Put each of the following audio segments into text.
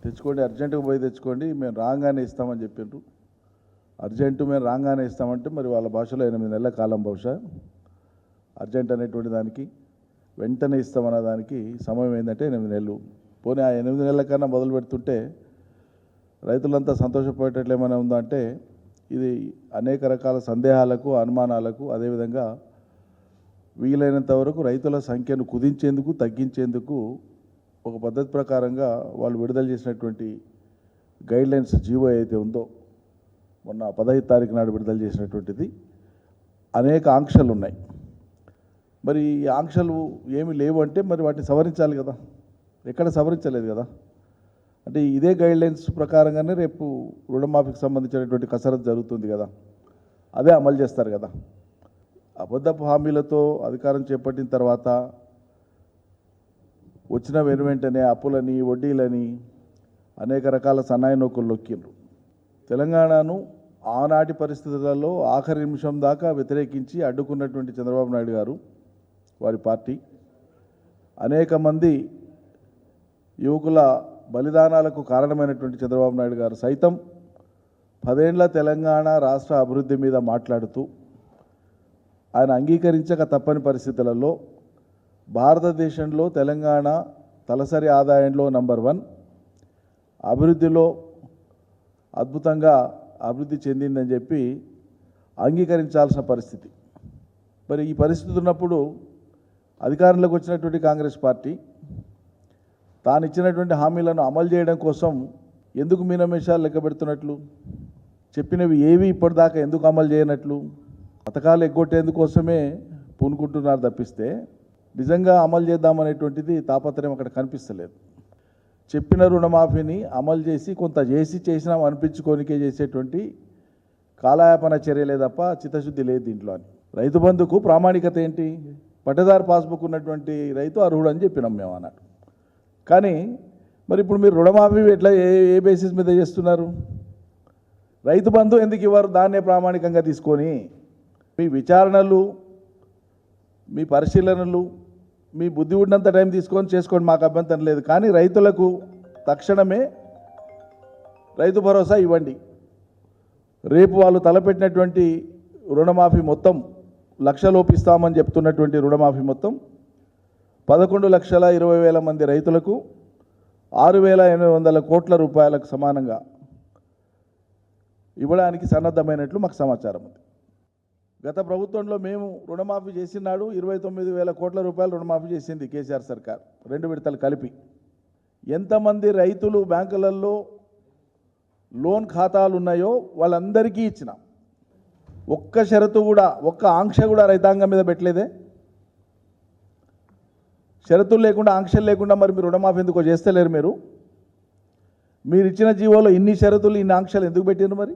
తెచ్చుకోండి, అర్జెంటుగా పోయి తెచ్చుకోండి, మేము రాగానే ఇస్తామని చెప్పిండ్రు. అర్జెంటు మేము రాగానే ఇస్తామంటే మరి వాళ్ళ భాషలో 8 నెలల కాలం బహుశా. అర్జెంట్ అనేటువంటి దానికి వెంటనే ఇస్తామన్న దానికి సమయం ఏంటంటే 8 నెలలు. పోనీ ఆ 8 నెలల కన్నా మొదలు పెడుతుంటే రైతులంతా సంతోషపడేటట్లు ఏమైనా ఉందా అంటే ఇది అనేక రకాల సందేహాలకు, అనుమానాలకు, అదేవిధంగా వీలైనంత వరకు రైతుల సంఖ్యను కుదించేందుకు, తగ్గించేందుకు ఒక పద్ధతి ప్రకారంగా వాళ్ళు విడుదల చేసినటువంటి గైడ్లైన్స్ జీవో అయితే ఉందో మొన్న 15 తారీఖు నాడు విడుదల చేసినటువంటిది అనేక ఆంక్షలు ఉన్నాయి. మరి ఈ ఆంక్షలు ఏమి లేవు అంటే మరి వాటిని సవరించాలి కదా, ఎక్కడ సవరించలేదు కదా. అంటే ఇదే గైడ్లైన్స్ ప్రకారంగానే రేపు రుణమాఫీకి సంబంధించినటువంటి కసరత్తు జరుగుతుంది కదా, అదే అమలు చేస్తారు కదా. అబద్ధపు హామీలతో అధికారం చేపట్టిన తర్వాత వచ్చిన వెనువెంటనే అప్పులని, వడ్డీలని అనేక రకాల సన్నాయి నొక్కులు నొక్కిండ్రు. తెలంగాణను ఆనాటి పరిస్థితులలో ఆఖరి నిమిషం దాకా వ్యతిరేకించి అడ్డుకున్నటువంటి చంద్రబాబు నాయుడు గారు, వారి పార్టీ అనేక మంది యువకుల బలిదానాలకు కారణమైనటువంటి చంద్రబాబు నాయుడు గారు సైతం 10 ఏళ్ల తెలంగాణ రాష్ట్ర అభివృద్ధి మీద మాట్లాడుతూ ఆయన అంగీకరించక తప్పని పరిస్థితులలో భారతదేశంలో తెలంగాణ తలసరి ఆదాయంలో నంబర్ 1, అభివృద్ధిలో అద్భుతంగా అభివృద్ధి చెందిందని చెప్పి అంగీకరించాల్సిన పరిస్థితి. మరి ఈ పరిస్థితి ఉన్నప్పుడు అధికారంలోకి వచ్చినటువంటి కాంగ్రెస్ పార్టీ తాను ఇచ్చినటువంటి హామీలను అమలు చేయడం కోసం ఎందుకు మీనమేషాలు లెక్క పెడుతున్నట్లు, చెప్పినవి ఏవి ఇప్పటిదాకా ఎందుకు అమలు చేయనట్లు, పథకాలు ఎగ్గొట్టేందుకోసమే పూనుకుంటున్నారు తప్పిస్తే నిజంగా అమలు చేద్దామనేటువంటిది తాపత్రయం అక్కడ కనిపిస్తలేదు. చెప్పిన రుణమాఫీని అమలు చేసి కొంత చేసినాం అనిపించుకోనికే చేసేటువంటి కాలయాపన చర్యలే తప్ప చిత్తశుద్ధి లేదు దీంట్లో అని. రైతు బంధుకు ప్రామాణికత ఏంటి? పట్టదారు పాస్బుక్ ఉన్నటువంటి రైతు అర్హుడు అని చెప్పినాం మేము అన్నట్టు. కానీ మరి ఇప్పుడు మీరు రుణమాఫీ ఎట్లా ఏ బేసిస్ మీద చేస్తున్నారు? రైతు బంధు ఎందుకు ఇవ్వరు? దాన్నే ప్రామాణికంగా తీసుకొని మీ విచారణలు, మీ పరిశీలనలు, మీ బుద్ధి ఉన్నంత టైం తీసుకొని చేసుకోండి, మాకు అభ్యంతరం లేదు. కానీ రైతులకు తక్షణమే రైతు భరోసా ఇవ్వండి. రేపు వాళ్ళు తలపెట్టినటువంటి రుణమాఫీ మొత్తం లక్షలోపు ఇస్తామని చెప్తున్నటువంటి రుణమాఫీ మొత్తం 11,20,000 మంది రైతులకు 6,800 కోట్ల రూపాయలకు సమానంగా ఇవ్వడానికి సన్నద్ధమైనట్లు మాకు సమాచారం ఉంది. గత ప్రభుత్వంలో మేము రుణమాఫీ చేసినాడు 29,000 కోట్ల రూపాయలు రుణమాఫీ చేసింది కేసీఆర్ సర్కార్, 2 విడతలు కలిపి. ఎంతమంది రైతులు బ్యాంకులలో లోన్ ఖాతాలు ఉన్నాయో వాళ్ళందరికీ ఇచ్చినాం. ఒక్క షరతు కూడా, ఒక్క ఆంక్ష కూడా రైతాంగం మీద పెట్టలేదే. షరతులు లేకుండా, ఆంక్షలు లేకుండా మరి మీరు రుణమాఫీ ఎందుకో చేస్తలేరు? మీరు ఇచ్చిన జీవోలో ఇన్ని షరతులు, ఇన్ని ఆంక్షలు ఎందుకు పెట్టినారు? మరి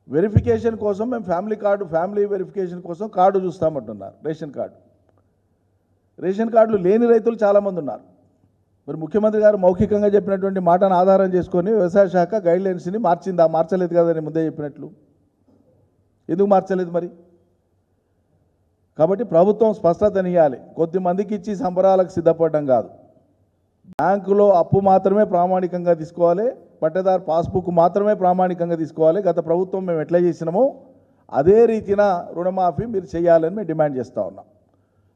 వెరిఫికేషన్ కోసం మేము ఫ్యామిలీ వెరిఫికేషన్ కోసం కార్డు చూస్తామంటున్నారు, రేషన్ కార్డులు లేని రైతులు చాలామంది ఉన్నారు. మరి ముఖ్యమంత్రి గారు మౌఖికంగా చెప్పినటువంటి మాటను ఆధారం చేసుకొని వ్యవసాయ శాఖ గైడ్లైన్స్ని మార్చిందా? మార్చలేదు కదా అని ముందే చెప్పినట్లు. ఎందుకు మార్చలేదు మరి? కాబట్టి ప్రభుత్వం స్పష్టతనియాలి. కొద్దిమందికి ఇచ్చి సంబరాలకు సిద్ధపడడం కాదు. బ్యాంకులో అప్పు మాత్రమే ప్రామాణికంగా తీసుకోవాలి, పట్టదారు పాస్బుక్ మాత్రమే ప్రామాణికంగా తీసుకోవాలి. గత ప్రభుత్వం మేము ఎట్లా చేసినామో అదే రీతిన రుణమాఫీ మీరు చేయాలని మేము డిమాండ్ చేస్తూ ఉన్నాం.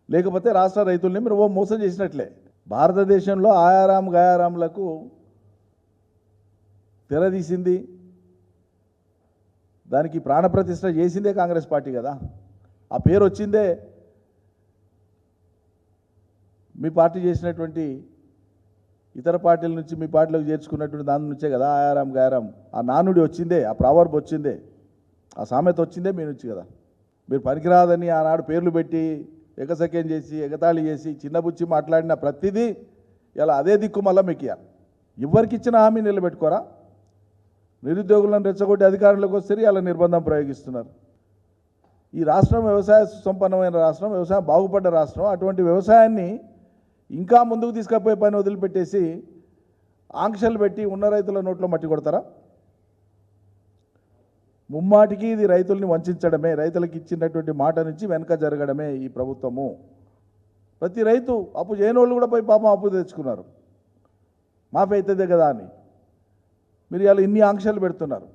లేకపోతే రాష్ట్ర రైతుల్ని మీరు మోసం చేసినట్లే. భారతదేశంలో ఆయారాం గయారాంలకు తెరదీసింది, దానికి ప్రాణప్రతిష్ఠ చేసిందే కాంగ్రెస్ పార్టీ కదా. ఆ పేరు వచ్చిందే మీ పార్టీ చేసినటువంటి ఇతర పార్టీల నుంచి మీ పార్టీలోకి చేర్చుకున్నటువంటి దాని నుంచే కదా. ఆయారాం గయారాం ఆ నానుడి వచ్చిందే, ఆ ప్రావర్బ్ వచ్చిందే, ఆ సామెత వచ్చిందే మీ నుంచి కదా. మీరు పనికిరాదని ఆనాడు పేర్లు పెట్టి ఎగసక్యం చేసి, ఎగతాళి చేసి, చిన్నబుచ్చి మాట్లాడిన ప్రతిదీ ఇలా అదే దిక్కు మళ్ళీ మీకు ఎవరికి ఇచ్చిన హామీ నిలబెట్టుకోరా? నిరుద్యోగులను రెచ్చగొట్టి అధికారంలోకి వస్తే ఇలా నిర్బంధం ప్రయోగిస్తున్నారు. ఈ రాష్ట్రం వ్యవసాయ సుసంపన్నమైన రాష్ట్రం, వ్యవసాయం బాగుపడ్డ రాష్ట్రం. అటువంటి వ్యవసాయాన్ని ఇంకా ముందుకు తీసుకుపోయే పని వదిలిపెట్టేసి ఆంక్షలు పెట్టి ఉన్న రైతుల నోట్లో మట్టి కొడతారా? ముమ్మాటికి ఇది రైతుల్ని వంచడమే, రైతులకు ఇచ్చినటువంటి మాట నుంచి వెనక జరగడమే ఈ ప్రభుత్వము. ప్రతి రైతు అప్పు చేయని వాళ్ళు కూడా పోయి పాపం అప్పు తెచ్చుకున్నారు. మాఫీ అవుతుందే కదా అని మీరు ఇలా ఇన్ని ఆంక్షలు పెడుతున్నారు.